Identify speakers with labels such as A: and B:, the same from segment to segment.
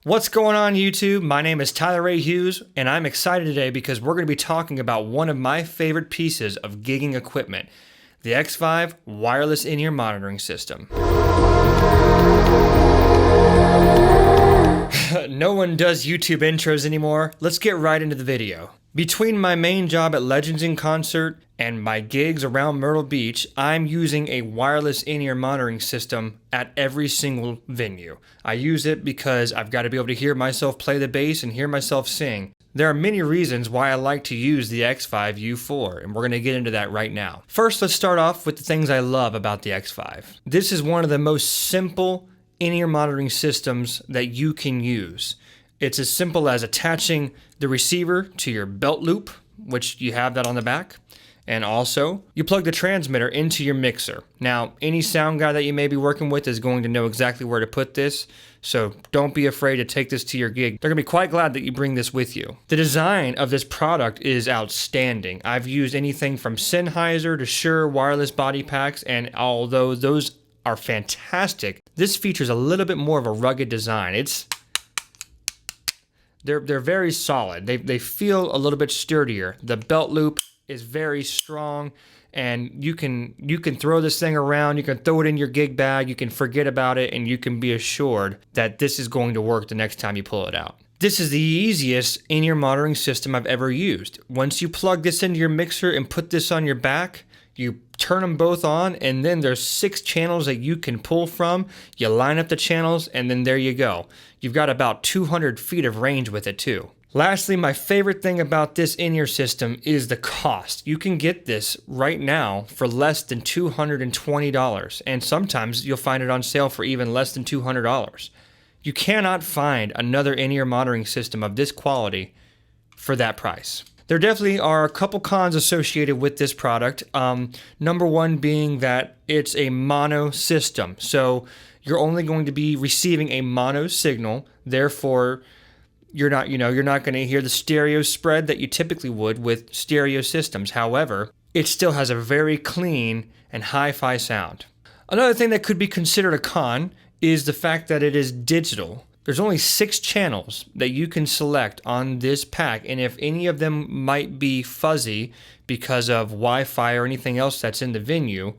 A: What's going on YouTube? My name is Tyler Ray Hughes, and I'm excited today because we're going to be talking about one of my favorite pieces of gigging equipment, the XVIVE wireless in-ear monitoring system. No one does YouTube intros anymore. Let's get right into the video. Between my main job at Legends in Concert and my gigs around Myrtle Beach, I'm using a wireless in-ear monitoring system at every single venue. I use it because I've got to be able to hear myself play the bass and hear myself sing. There are many reasons why I like to use the XVIVE U4, and we're going to get into that right now. First, let's start off with the things I love about the XVIVE. This is one of the most simple in-ear monitoring systems that you can use. It's as simple as attaching the receiver to your belt loop, which you have that on the back, and also you plug the transmitter into your mixer. Now, any sound guy that you may be working with is going to know exactly where to put this, so don't be afraid to take this to your gig. They're going to be quite glad that you bring this with you. The design of this product is outstanding. I've used anything from Sennheiser to Shure wireless body packs, and although those are fantastic, this features a little bit more of a rugged design. They're very solid. They feel a little bit sturdier. The belt loop is very strong, and you can throw this thing around. You can throw it in your gig bag. You can forget about it, and you can be assured that this is going to work the next time you pull it out. This is the easiest in-ear monitoring system I've ever used. Once you plug this into your mixer and put this on your back, you turn them both on, and then there's 6 channels that you can pull from. You line up the channels, and then there you go. You've got about 200 feet of range with it too. Lastly, my favorite thing about this in-ear system is the cost. You can get this right now for less than $220, and sometimes you'll find it on sale for even less than $200. You cannot find another in-ear monitoring system of this quality for that price. There definitely are a couple cons associated with this product. Number one being that it's a mono system. So you're only going to be receiving a mono signal. Therefore, you're not going to hear the stereo spread that you typically would with stereo systems. However, it still has a very clean and hi-fi sound. Another thing that could be considered a con is the fact that it is digital. There's only 6 channels that you can select on this pack, and if any of them might be fuzzy because of Wi-Fi or anything else that's in the venue,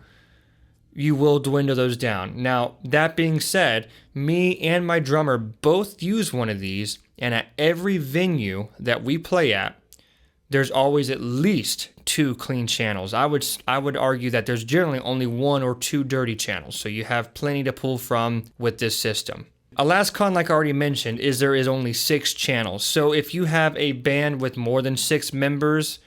A: you will dwindle those down. Now, that being said, me and my drummer both use one of these, and at every venue that we play at, there's always at least 2 clean channels. I would argue that there's generally only 1 or 2 dirty channels, so you have plenty to pull from with this system. A last con, like I already mentioned, is there is only 6 channels. So if you have a band with more than 6 members,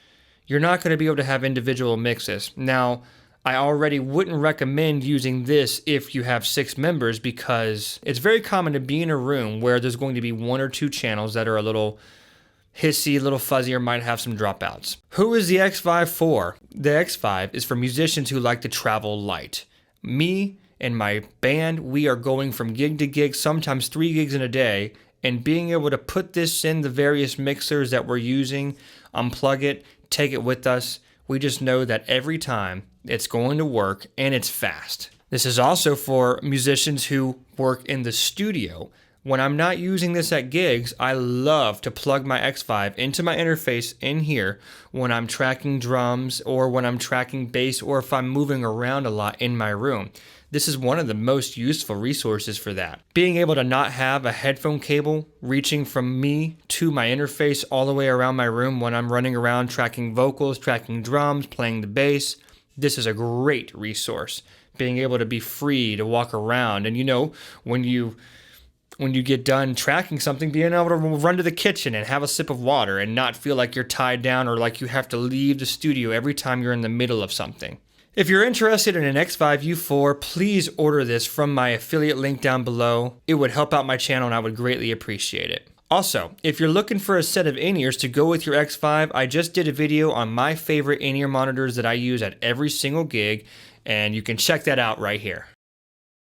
A: you're not going to be able to have individual mixes. Now, I already wouldn't recommend using this if you have 6 members because it's very common to be in a room where there's going to be 1 or 2 channels that are a little hissy, a little fuzzy, or might have some dropouts. Who is the XVIVE for? The XVIVE is for musicians who like to travel light. Me and my band, we are going from gig to gig, sometimes 3 gigs in a day, and being able to put this in the various mixers that we're using, unplug it, take it with us, we just know that every time it's going to work and it's fast. This is also for musicians who work in the studio. When I'm not using this at gigs, I love to plug my XVIVE into my interface in here when I'm tracking drums or when I'm tracking bass or if I'm moving around a lot in my room. This is one of the most useful resources for that. Being able to not have a headphone cable reaching from me to my interface all the way around my room when I'm running around tracking vocals, tracking drums, playing the bass, this is a great resource. Being able to be free to walk around and when you get done tracking something, being able to run to the kitchen and have a sip of water and not feel like you're tied down or like you have to leave the studio every time you're in the middle of something. If you're interested in an XVIVE U4, please order this from my affiliate link down below. It would help out my channel and I would greatly appreciate it. Also, if you're looking for a set of in-ears to go with your XVIVE, I just did a video on my favorite in-ear monitors that I use at every single gig, and you can check that out right here.